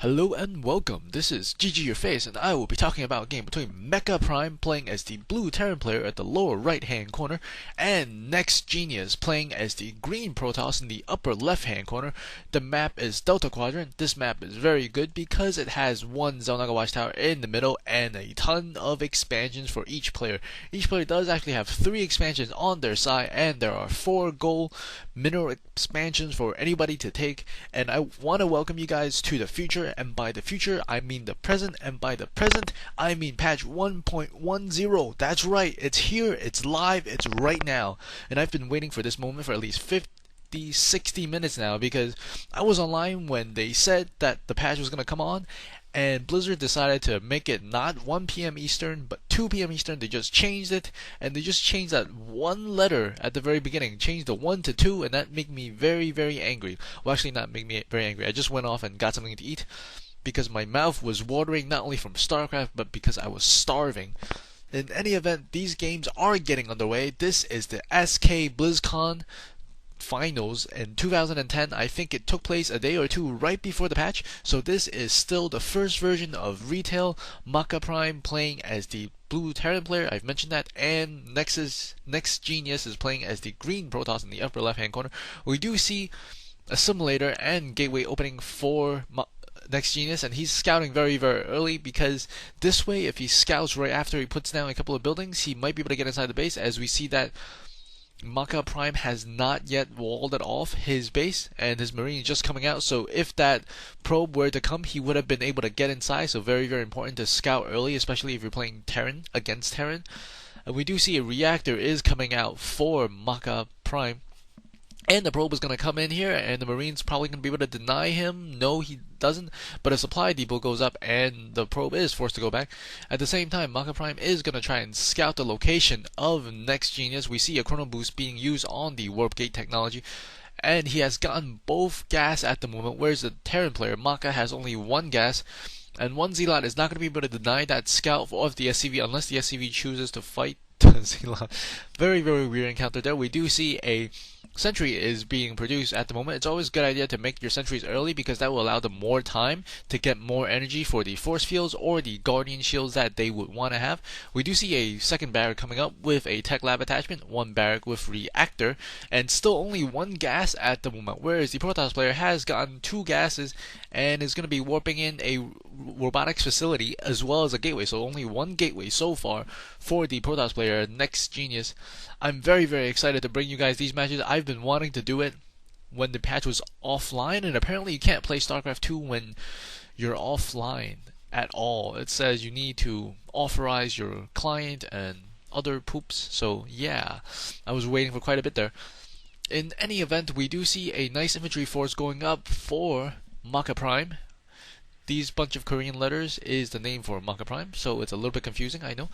Hello and welcome, this is GG Your Face, and I will be talking about a game between MakaPrime playing as the blue Terran player at the lower right hand corner, and NEXGenius playing as the green Protoss in the upper left hand corner. The map is Delta Quadrant. This map is very good because it has one Xel'Naga Watchtower in the middle and a ton of expansions for each player. Each player does actually have 3 expansions on their side, and there are 4 gold mineral expansions for anybody to take. And I want to welcome you guys to the future. And by the future, I mean the present, and by the present, I mean patch 1.10. That's right, it's here, it's live, it's right now. And I've been waiting for this moment for at least 60 minutes now, because I was online when they said that the patch was going to come on, and Blizzard decided to make it not 1 p.m. Eastern, but 2 p.m. Eastern. They just changed it, and they just changed that one letter at the very beginning, changed the 1 to 2, and that made me very, very angry. Well, actually not make me very angry, I just went off and got something to eat, because my mouth was watering not only from Starcraft, but because I was starving. In any event, these games are getting underway. This is the SK Blizzcon finals in 2010. I think it took place a day or two right before the patch, so this is still the first version of retail. MakaPrime playing as the blue Terran player, I've mentioned that, and NEXGenius is playing as the green Protoss in the upper left hand corner. We do see a simulator and gateway opening for NEXGenius, and he's scouting very, very early, because this way, if he scouts right after he puts down a couple of buildings, he might be able to get inside the base, as we see that MakaPrime has not yet walled it off his base, and his marine is just coming out. So if that probe were to come, he would have been able to get inside. So very, very important to scout early, especially if you're playing Terran against Terran. And we do see a reactor is coming out for MakaPrime, and the probe is going to come in here, and the marine's probably going to be able to deny him. No, he doesn't, but a supply depot goes up, and the probe is forced to go back. At the same time, MakaPrime is going to try and scout the location of NEXGenius. We see a chrono boost being used on the warp gate technology, and he has gotten both gas at the moment, whereas the Terran player, Maka, has only 1 gas. And 1 Zealot is not going to be able to deny that scout of the SCV unless the SCV chooses to fight Zealot. Very, very weird encounter there. We do see a sentry is being produced at the moment. It's always a good idea to make your sentries early, because that will allow them more time to get more energy for the force fields or the guardian shields that they would want to have. We do see a second barrack coming up with a tech lab attachment, 1 barrack with reactor, and still only 1 gas at the moment, whereas the Protoss player has gotten 2 gases and is going to be warping in a robotics facility as well as a gateway. So only 1 gateway so far for the Protoss player, NEXGenius. I'm very, very excited to bring you guys these matches. I've been wanting to do it when the patch was offline, and apparently you can't play Starcraft 2 when you're offline at all. It says you need to authorize your client and other poops. So yeah, I was waiting for quite a bit there. In any event, we do see a nice infantry force going up for MakaPrime. These bunch of Korean letters is the name for MakaPrime, so it's a little bit confusing, I know.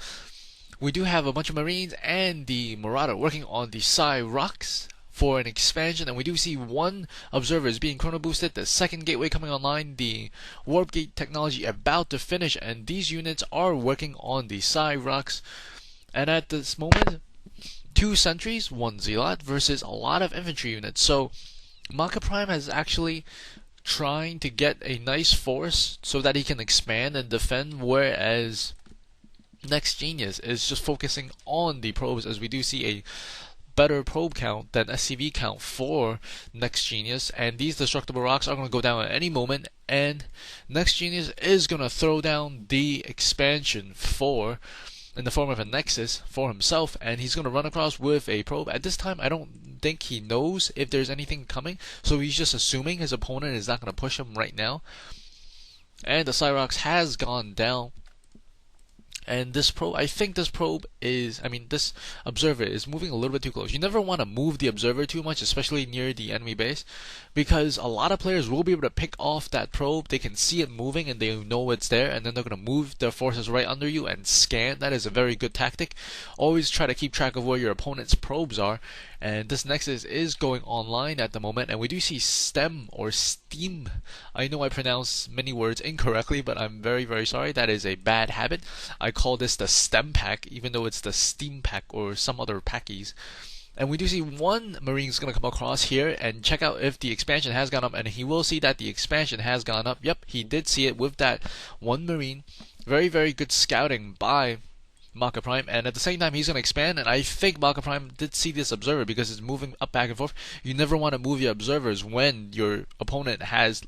We do have a bunch of Marines and the Marauder working on the Psy Rocks for an expansion, and we do see 1 observer is being chrono boosted, the second gateway coming online, the warp gate technology about to finish, and these units are working on the Psy Rocks. And at this moment, 2 sentries, 1 Zealot versus a lot of infantry units. So MakaPrime has actually trying to get a nice force so that he can expand and defend, whereas NEXGenius is just focusing on the probes, as we do see a better probe count than SCV count for NEXGenius, and these destructible rocks are going to go down at any moment, and NEXGenius is going to throw down the expansion in the form of a Nexus for himself, and he's going to run across with a probe. At this time, I don't think he knows if there's anything coming, so he's just assuming his opponent is not going to push him right now. And the Cyrox has gone down. And this probe, I think this observer is moving a little bit too close. You never want to move the observer too much, especially near the enemy base, because a lot of players will be able to pick off that probe. They can see it moving and they know it's there, and then they're going to move their forces right under you and scan. That is a very good tactic. Always try to keep track of where your opponent's probes are. And this Nexus is going online at the moment, and we do see STEM or STEAM. I know I pronounce many words incorrectly, but I'm very, very sorry. That is a bad habit. I call this the STEM pack, even though it's the Steam pack or some other packies. And we do see one Marine is going to come across here and check out if the expansion has gone up, and he will see that the expansion has gone up. Yep, he did see it with that one Marine. Very, very good scouting by MakaPrime, and at the same time he's going to expand, and I think MakaPrime did see this observer because it's moving up back and forth. You never want to move your observers when your opponent has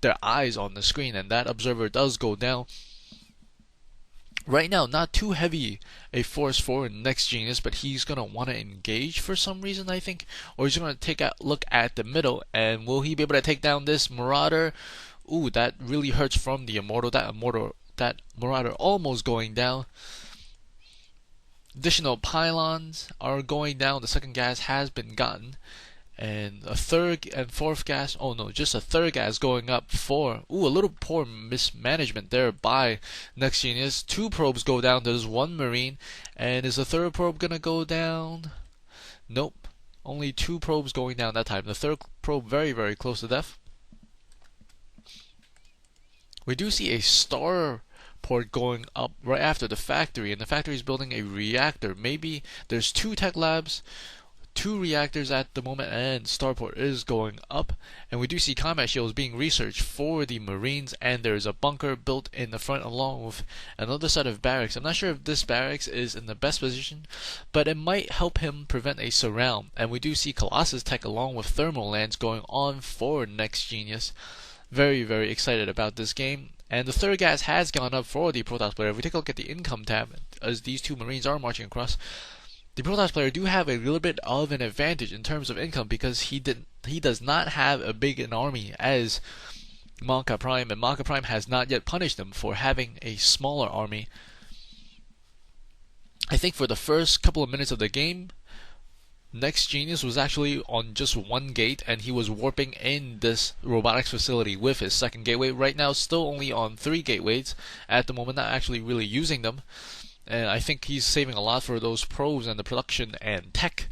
their eyes on the screen, and that observer does go down. Right now, not too heavy a force for NEXGenius, but he's going to want to engage for some reason, I think. Or he's going to take a look at the middle, and will he be able to take down this Marauder? Ooh, that really hurts from the Immortal. That Marauder almost going down. Additional pylons are going down. The second gas has been gotten. And a third and fourth gas, oh no, just a third gas going up for, ooh, a little poor mismanagement there by NEXGenius. 2 probes go down, there's 1 Marine, and is the third probe gonna go down? Nope, only 2 probes going down that time. The third probe very, very close to death. We do see a star port going up right after the factory, and the factory is building a reactor. Maybe there's 2 tech labs, 2 reactors at the moment, and starport is going up. And we do see combat shields being researched for the Marines, and there is a bunker built in the front along with another set of barracks. I'm not sure if this barracks is in the best position, but it might help him prevent a surround. And we do see Colossus tech along with thermal lands going on for NEXGenius. Very, very excited about this game. And the third gas has gone up for the Protoss player. If we take a look at the income tab, as these 2 Marines are marching across, the Protoss player do have a little bit of an advantage in terms of income because he does not have a big an army as MakaPrime, and MakaPrime has not yet punished him for having a smaller army. I think for the first couple of minutes of the game, NEXGenius was actually on just 1 gate, and he was warping in this robotics facility with his second gateway. Right now, still only on 3 gateways at the moment, not actually really using them. And I think he's saving a lot for those probes and the production and tech.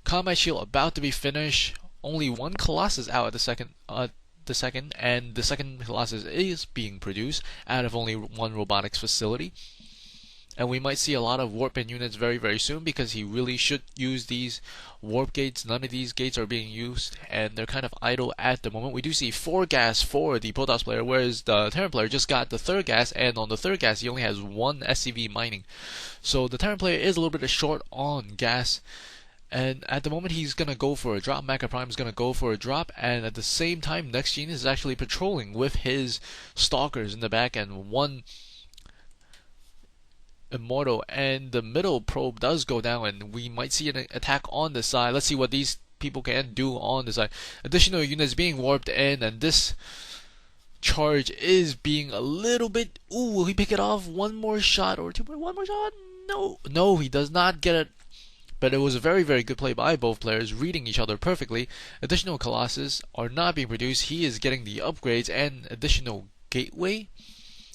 Combat shield about to be finished. Only 1 Colossus out at the second, and the second Colossus is being produced out of only 1 robotics facility. And we might see a lot of warp in units very, very soon because he really should use these warp gates. None of these gates are being used, and they're kind of idle at the moment. We do see 4 gas for the Protoss player, whereas the Terran player just got the 3rd gas, and on the 3rd gas he only has 1 SCV mining. So the Terran player is a little bit short on gas. And at the moment he's going to go for a drop. MakaPrime is going to go for a drop, and at the same time NEXGenius is actually patrolling with his stalkers in the back and 1 Immortal, and the middle probe does go down, and we might see an attack on the side. Let's see what these people can do on the side. Additional units being warped in, and this charge is being a little bit, ooh, will he pick it off? 1 more shot or 2 more, 1 more shot? No, he does not get it. But it was a very, very good play by both players, reading each other perfectly. Additional Colossus are not being produced. He is getting the upgrades, and additional gateway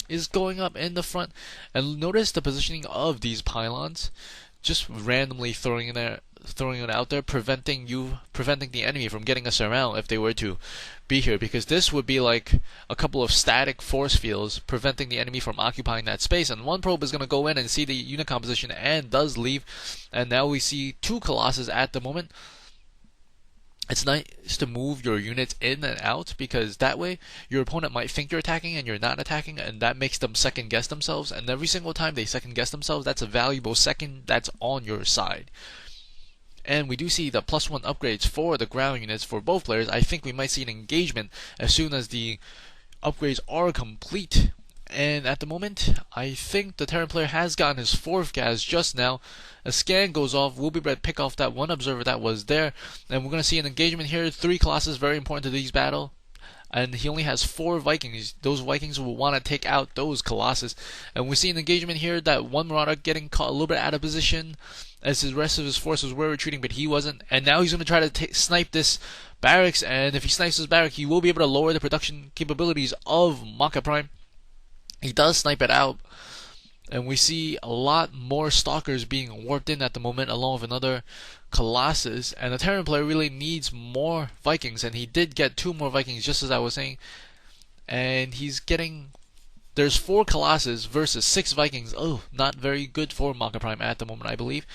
is going up in the front. And notice the positioning of these pylons, just randomly throwing it out there, preventing the enemy from getting us around if they were to be here, because this would be like a couple of static force fields preventing the enemy from occupying that space. And 1 probe is going to go in and see the unit composition and does leave, and now we see 2 Colossus at the moment. It's nice to move your units in and out, because that way your opponent might think you're attacking and you're not attacking, and that makes them second guess themselves. And every single time they second guess themselves, that's a valuable second that's on your side. And we do see the +1 upgrades for the ground units for both players. I think we might see an engagement as soon as the upgrades are complete. And at the moment, I think the Terran player has gotten his 4th gas just now. A scan goes off. We'll be able to pick off that 1 observer that was there. And we're going to see an engagement here. 3 Colossus, very important to these battle. And he only has 4 Vikings. Those Vikings will want to take out those Colossus. And we see an engagement here, that 1 Marauder getting caught a little bit out of position as the rest of his forces were retreating, but he wasn't. And now he's going to try to snipe this barracks. And if he snipes this barrack, he will be able to lower the production capabilities of MakaPrime. He does snipe it out, and we see a lot more stalkers being warped in at the moment, along with another Colossus. And the Terran player really needs more Vikings, and he did get 2 more Vikings, just as I was saying. And he's getting, there's 4 Colossus versus 6 Vikings. Oh, not very good for MakaPrime at the moment, I believe.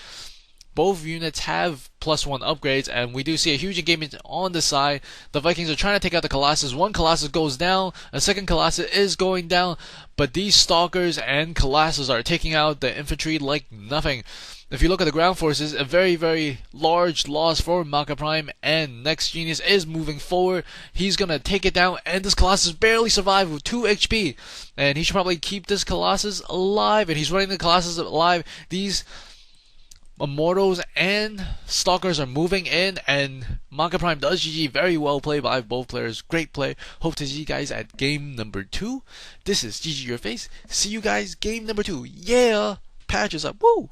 Both units have +1 upgrades, and we do see a huge engagement on the side. The Vikings are trying to take out the Colossus. One Colossus goes down, a second Colossus is going down, but these Stalkers and Colossus are taking out the infantry like nothing. If you look at the ground forces, a very, very large loss for MakaPrime, and NEXGenius is moving forward. He's gonna take it down, and this Colossus barely survived with 2 HP. And he should probably keep this Colossus alive, and he's running the Colossus alive. These Immortals and Stalkers are moving in, and MakaPrime does GG. Very well played by both players. Great play. Hope to see you guys at game number 2. This is GG Your Face. See you guys game number 2. Yeah! Patches up. Woo!